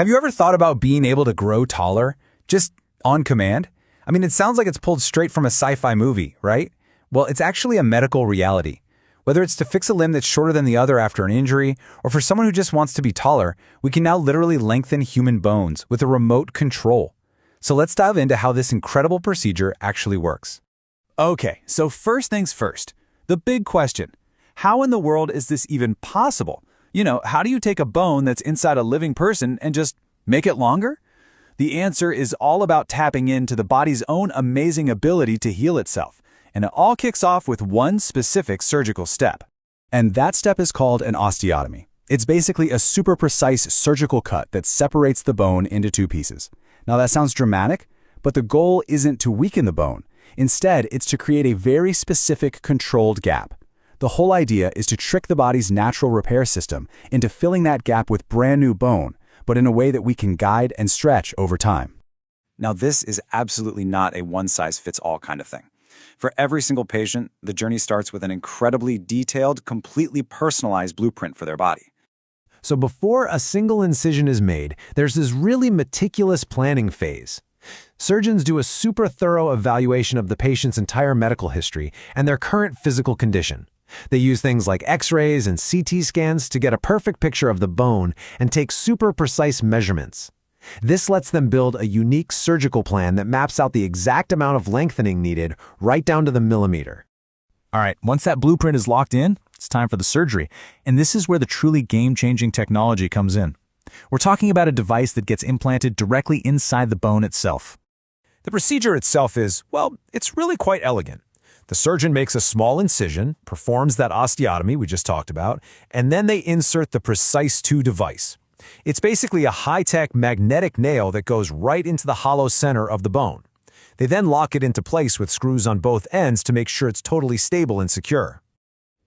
Have you ever thought about being able to grow taller, just on command? I mean, it sounds like it's pulled straight from a sci-fi movie, right? Well, it's actually a medical reality. Whether it's to fix a limb that's shorter than the other after an injury, or for someone who just wants to be taller, we can now literally lengthen human bones with a remote control. So let's dive into how this incredible procedure actually works. Okay, so first things first, the big question. How in the world is this even possible? How do you take a bone that's inside a living person and just make it longer? The answer is all about tapping into the body's own amazing ability to heal itself. And it all kicks off with one specific surgical step. And that step is called an osteotomy. It's basically a super precise surgical cut that separates the bone into two pieces. Now that sounds dramatic, but the goal isn't to weaken the bone. Instead, it's to create a very specific controlled gap. The whole idea is to trick the body's natural repair system into filling that gap with brand new bone, but in a way that we can guide and stretch over time. Now, this is absolutely not a one-size-fits-all kind of thing. For every single patient, the journey starts with an incredibly detailed, completely personalized blueprint for their body. So before a single incision is made, there's this really meticulous planning phase. Surgeons do a super thorough evaluation of the patient's entire medical history and their current physical condition. They use things like X-rays and CT scans to get a perfect picture of the bone and take super precise measurements. This lets them build a unique surgical plan that maps out the exact amount of lengthening needed right down to the millimeter. All right, once that blueprint is locked in, it's time for the surgery. And this is where the truly game-changing technology comes in. We're talking about a device that gets implanted directly inside the bone itself. The procedure itself is, well, it's really quite elegant. The surgeon makes a small incision, performs that osteotomy we just talked about, and then they insert the PRECICE 2 device. It's basically a high-tech magnetic nail that goes right into the hollow center of the bone. They then lock it into place with screws on both ends to make sure it's totally stable and secure.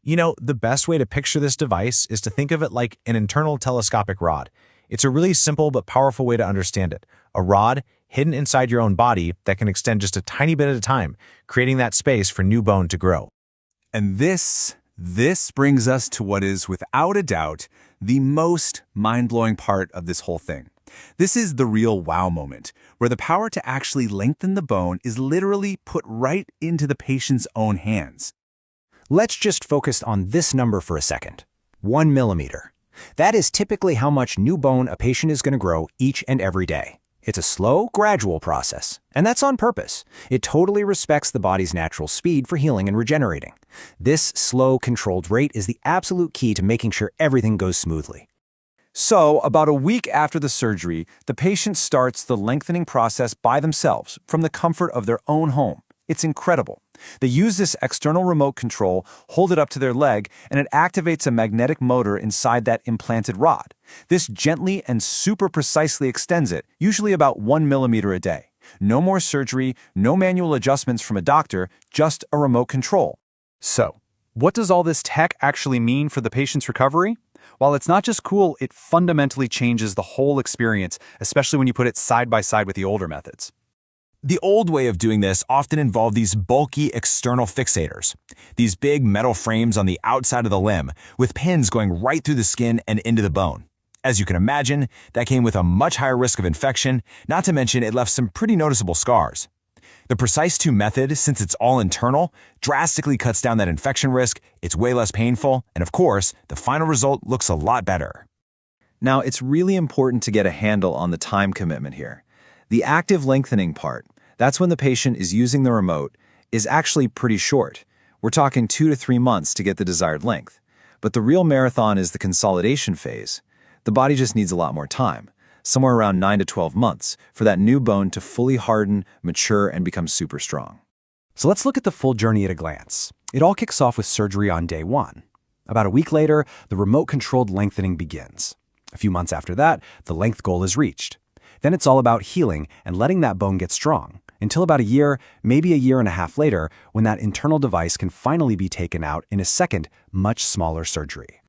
The best way to picture this device is to think of it like an internal telescopic rod. It's a really simple but powerful way to understand it. A rod hidden inside your own body that can extend just a tiny bit at a time, creating that space for new bone to grow. And this brings us to what is, without a doubt, the most mind-blowing part of this whole thing. This is the real wow moment, where the power to actually lengthen the bone is literally put right into the patient's own hands. Let's just focus on this number for a second. 1 millimeter. That is typically how much new bone a patient is going to grow each and every day. It's a slow, gradual process, and that's on purpose. It totally respects the body's natural speed for healing and regenerating. This slow, controlled rate is the absolute key to making sure everything goes smoothly. So, about a week after the surgery, the patient starts the lengthening process by themselves from the comfort of their own home. It's incredible. They use this external remote control, hold it up to their leg, and it activates a magnetic motor inside that implanted rod. This gently and super precisely extends it, usually about 1 millimeter a day. No more surgery, no manual adjustments from a doctor, just a remote control. So, what does all this tech actually mean for the patient's recovery? While it's not just cool, it fundamentally changes the whole experience, especially when you put it side by side with the older methods. The old way of doing this often involved these bulky external fixators, these big metal frames on the outside of the limb, with pins going right through the skin and into the bone. As you can imagine, that came with a much higher risk of infection, not to mention it left some pretty noticeable scars. The PRECICE 2 method, since it's all internal, drastically cuts down that infection risk, it's way less painful, and of course, the final result looks a lot better. Now, it's really important to get a handle on the time commitment here. The active lengthening part, that's when the patient is using the remote, is actually pretty short. We're talking 2 to 3 months to get the desired length. But the real marathon is the consolidation phase. The body just needs a lot more time, somewhere around 9 to 12 months, for that new bone to fully harden, mature, and become super strong. So let's look at the full journey at a glance. It all kicks off with surgery on day 1. About a week later, the remote-controlled lengthening begins. A few months after that, the length goal is reached. Then it's all about healing and letting that bone get strong, until about a year, maybe a year and a half later, when that internal device can finally be taken out in a second, much smaller surgery.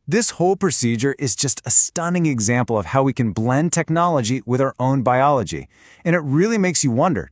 This whole procedure is just a stunning example of how we can blend technology with our own biology. And it really makes you wonder,